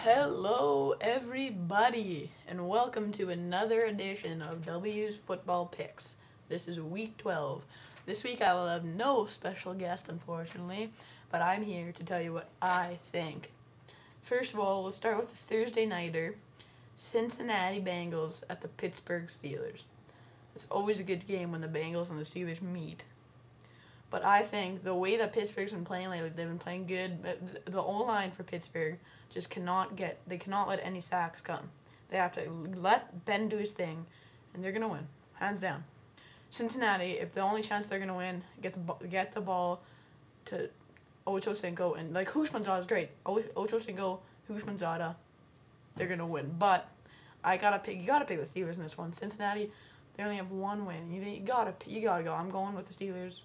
Hello, everybody, and welcome to another edition of W's Football Picks. This is week 12. This week I will have no special guest, unfortunately, but I'm here to tell you what I think. First of all, let's start with the Thursday nighter, Cincinnati Bengals at the Pittsburgh Steelers. It's always a good game when the Bengals and the Steelers meet. But I think the way that Pittsburgh's been playing lately, they've been playing good. The O-line for Pittsburgh just cannot let any sacks come. They have to let Ben do his thing, and they're going to win, hands down. Cincinnati, if the only chance they're going to win, get the ball to Ocho Cinco, and like Houshmandzada is great. Ocho Cinco, Houshmandzada, they're going to win. But you got to pick the Steelers in this one. Cincinnati, they only have one win. You got to go. I'm going with the Steelers.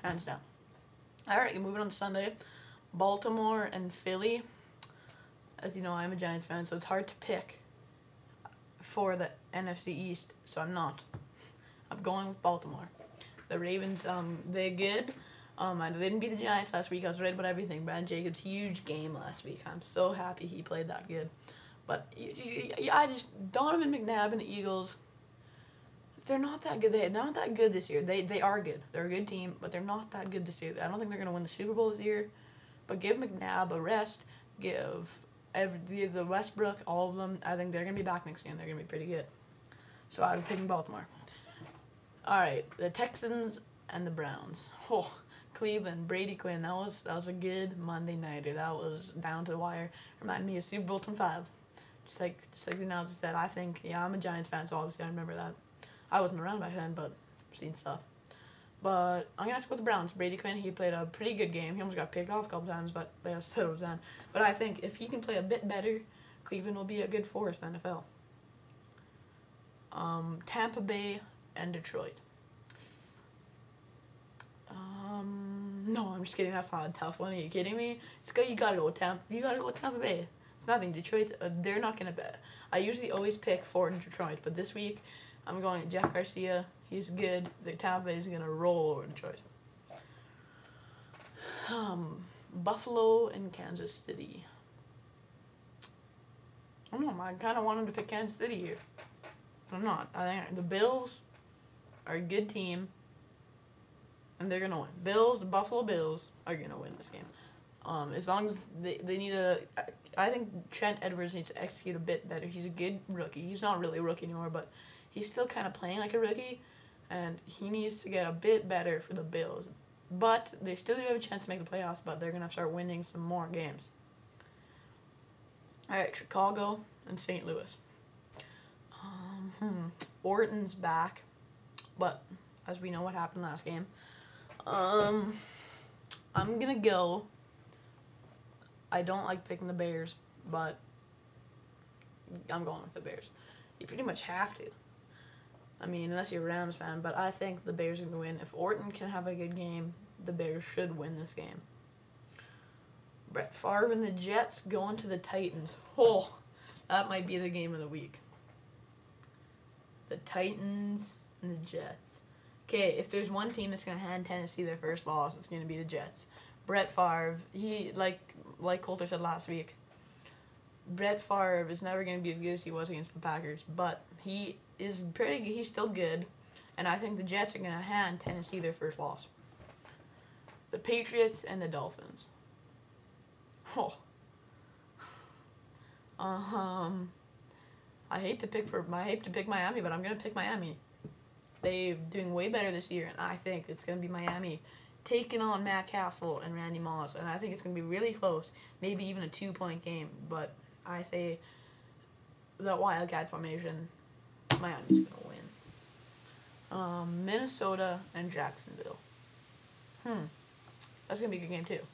Hands down. Alright, moving on to Sunday. Baltimore and Philly. As you know, I'm a Giants fan, so it's hard to pick for the NFC East, so I'm not. I'm going with Baltimore. The Ravens, they're good. I didn't beat the Giants last week. I was right about everything. Brandon Jacobs, huge game last week. I'm so happy he played that good. But Donovan McNabb and the Eagles, they're not that good. They're not that good this year. They are good. They're a good team, but they're not that good this year. I don't think they're going to win the Super Bowl this year. But give McNabb a rest. Give the Westbrook, all of them. I think they're going to be back next game. They're going to be pretty good. So I'm picking Baltimore. All right, the Texans and the Browns. Oh, Cleveland, Brady Quinn. That was a good Monday nighter. That was down to the wire. Reminded me of Super Bowl 25. Just like the announcer said. I think I'm a Giants fan, so obviously I remember that. I wasn't around back then, but I've seen stuff. But I'm going to have to go with the Browns. Brady Quinn, he played a pretty good game. He almost got picked off a couple times, but they said it was done. But I think if he can play a bit better, Cleveland will be a good force in the NFL. Tampa Bay and Detroit. No, I'm just kidding. That's not a tough one. Are you kidding me? You got to go with Tampa. You got to go with Tampa Bay. It's nothing. Detroit's, they're not going to bet. I usually always pick for Detroit, but this week I'm going with Jeff Garcia. He's good. The Tampa Bay is going to roll over Detroit. Buffalo and Kansas City. I don't know. I kind of wanted to pick Kansas City here. But I'm not. I think the Bills are a good team, and they're going to win. The Buffalo Bills are going to win this game. As long as they need I think Trent Edwards needs to execute a bit better. He's a good rookie. He's not really a rookie anymore, but he's still kind of playing like a rookie, and he needs to get a bit better for the Bills. But they still do have a chance to make the playoffs, but they're going to start winning some more games. All right, Chicago and St. Louis. Orton's back, but as we know what happened last game. I'm going to go. I don't like picking the Bears, but I'm going with the Bears. You pretty much have to. I mean, unless you're a Rams fan, but I think the Bears are going to win. If Orton can have a good game, the Bears should win this game. Brett Favre and the Jets going to the Titans. Oh, that might be the game of the week. The Titans and the Jets. Okay, if there's one team that's going to hand Tennessee their first loss, it's going to be the Jets. Brett Favre, he, like Coulter said last week, Brett Favre is never going to be as good as he was against the Packers, but he is pretty good. He's still good, and I think the Jets are going to hand Tennessee their first loss. The Patriots and the Dolphins. Oh. I hate to pick Miami, but I'm going to pick Miami. They're doing way better this year, and I think it's going to be Miami taking on Matt Castle and Randy Moss, and I think it's going to be really close, maybe even a 2-point game, but I say the Wildcat formation, Miami's going to win. Minnesota and Jacksonville. That's going to be a good game, too.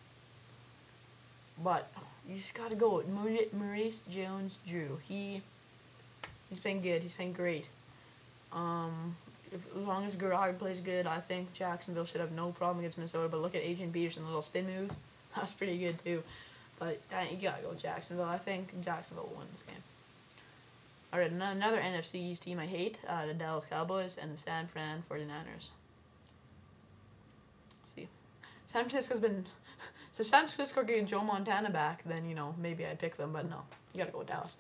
But you just got to go with Maurice Jones-Drew. He's been good. He's been great. As long as Garrard plays good, I think Jacksonville should have no problem against Minnesota. But look at Adrian Peterson's little spin move. That's pretty good, too. But you got to go with Jacksonville. I think Jacksonville will win this game. All right, another NFC East team I hate, the Dallas Cowboys and the San Fran 49ers. See, San Francisco's been So if San Francisco get Joe Montana back, then, you know, maybe I'd pick them. But no, you got to go with Dallas.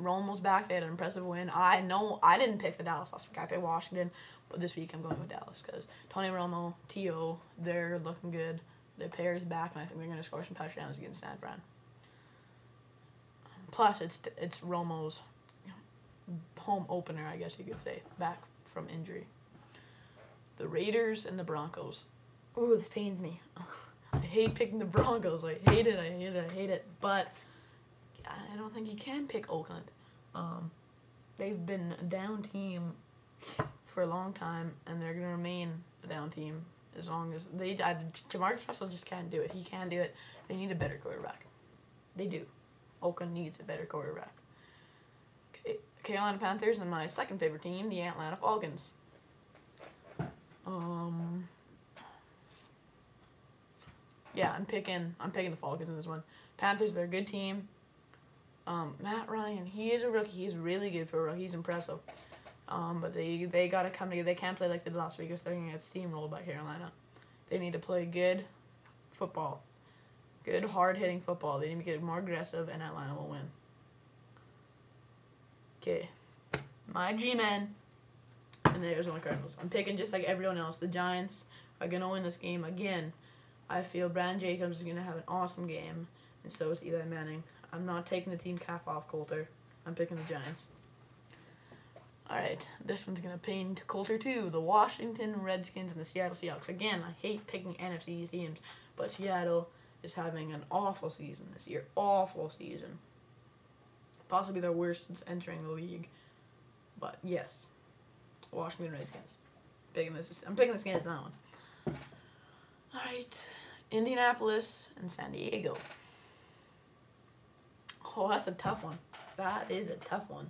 Romo's back. They had an impressive win. I know I didn't pick the Dallas last week. I picked Washington. But this week I'm going with Dallas because Tony Romo, T.O., they're looking good. Their pair's back, and I think they're going to score some touchdowns against San Fran. Plus, it's Romo's home opener, I guess you could say, back from injury. The Raiders and the Broncos. Ooh, this pains me. I hate picking the Broncos. I hate it. But I don't think you can pick Oakland. They've been a down team for a long time, and they're going to remain a down team as long as they... Jamarcus Russell just can't do it. He can't do it. They need a better quarterback. They do. Oakland needs a better quarterback. Okay, Carolina Panthers and my second favorite team, the Atlanta Falcons. Yeah, I'm picking the Falcons in this one. Panthers, they're a good team. Matt Ryan, he is a rookie. He's really good for a rookie. He's impressive. But they got to come together. They can't play like they did last week because they're going to get steamrolled by Carolina. They need to play good football. Good, hard-hitting football. They need to get more aggressive, and Atlanta will win. Okay. My G-Men and the Arizona Cardinals. I'm picking just like everyone else. The Giants are going to win this game again. I feel Brandon Jacobs is going to have an awesome game, and so is Eli Manning. I'm not taking the team cap off Coulter. I'm picking the Giants. Alright, this one's going to pain Coulter too. The Washington Redskins and the Seattle Seahawks. Again, I hate picking NFC teams, but Seattle is having an awful season this year. Awful season. Possibly their worst since entering the league. But yes, Washington Redskins. I'm picking the Skins in that one. Alright, Indianapolis and San Diego. Oh, that's a tough one. That is a tough one.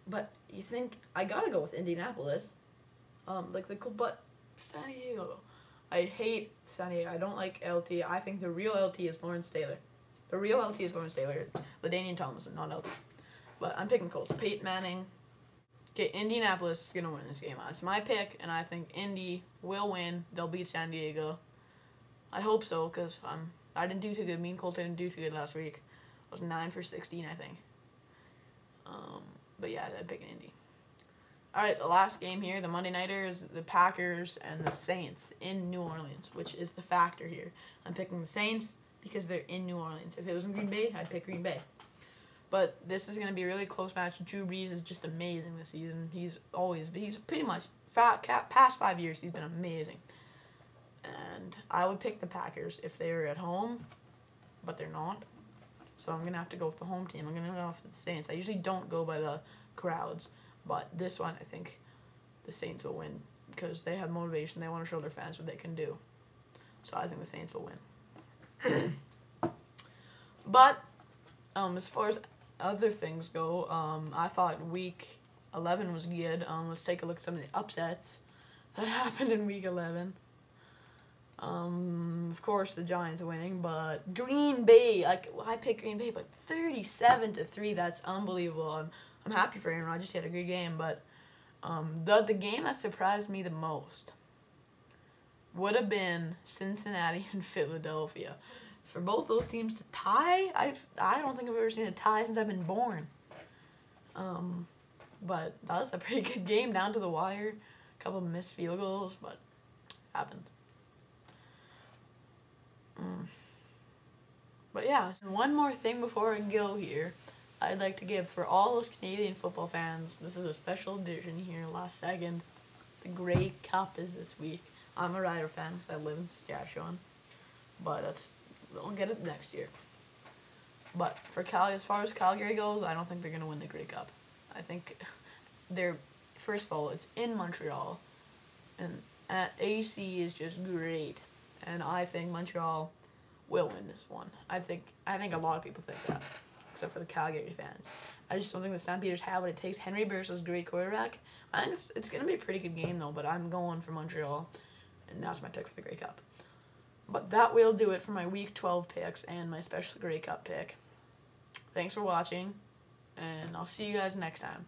But you think I gotta go with Indianapolis. But San Diego. I hate San Diego. I don't like LT. I think the real LT is Lawrence Taylor. The real LT is Lawrence Taylor. LaDainian Tomlinson, not LT. But I'm picking Colts. Peyton Manning. Okay, Indianapolis is gonna win this game. It's my pick, and I think Indy will win. They'll beat San Diego. I hope so, because I didn't do too good. Me and Colts didn't do too good last week. I was 9 for 16, I think. But yeah, I'd pick an Indy. Alright, the last game here, the Monday Nighters, the Packers, and the Saints in New Orleans, which is the factor here. I'm picking the Saints because they're in New Orleans. If it was in Green Bay, I'd pick Green Bay. But this is going to be a really close match. Drew Brees is just amazing this season. He's pretty much, past 5 years, he's been amazing. And I would pick the Packers if they were at home, but they're not. So I'm going to have to go with the home team. I'm going to go with the Saints. I usually don't go by the crowds, but this one I think the Saints will win because they have motivation. They want to show their fans what they can do. So I think the Saints will win. But as far as other things go, I thought Week 11 was good. Let's take a look at some of the upsets that happened in Week 11. Of course, the Giants are winning, but Green Bay, I picked Green Bay, but 37-3, that's unbelievable. I'm happy for Aaron Rodgers. He had a good game, but the game that surprised me the most would have been Cincinnati and Philadelphia. For both those teams to tie, I don't think I've ever seen a tie since I've been born. But that was a pretty good game, down to the wire. A couple of missed field goals, but happened. But yeah, so one more thing before I go here, I'd like to give for all those Canadian football fans, this is a special edition here, last second. The Grey Cup is this week. I'm a Rider fan because I live in Saskatchewan, but we'll get it next year. But for as far as Calgary goes, I don't think they're going to win the Grey Cup. I think first of all, it's in Montreal, and AC is just great. And I think Montreal will win this one. I think a lot of people think that, except for the Calgary fans. I just don't think the Stampeders have what it takes. Henry Burris is a great quarterback. I think it's going to be a pretty good game, though, but I'm going for Montreal, and that's my pick for the Grey Cup. But that will do it for my Week 12 picks and my special Grey Cup pick. Thanks for watching, and I'll see you guys next time.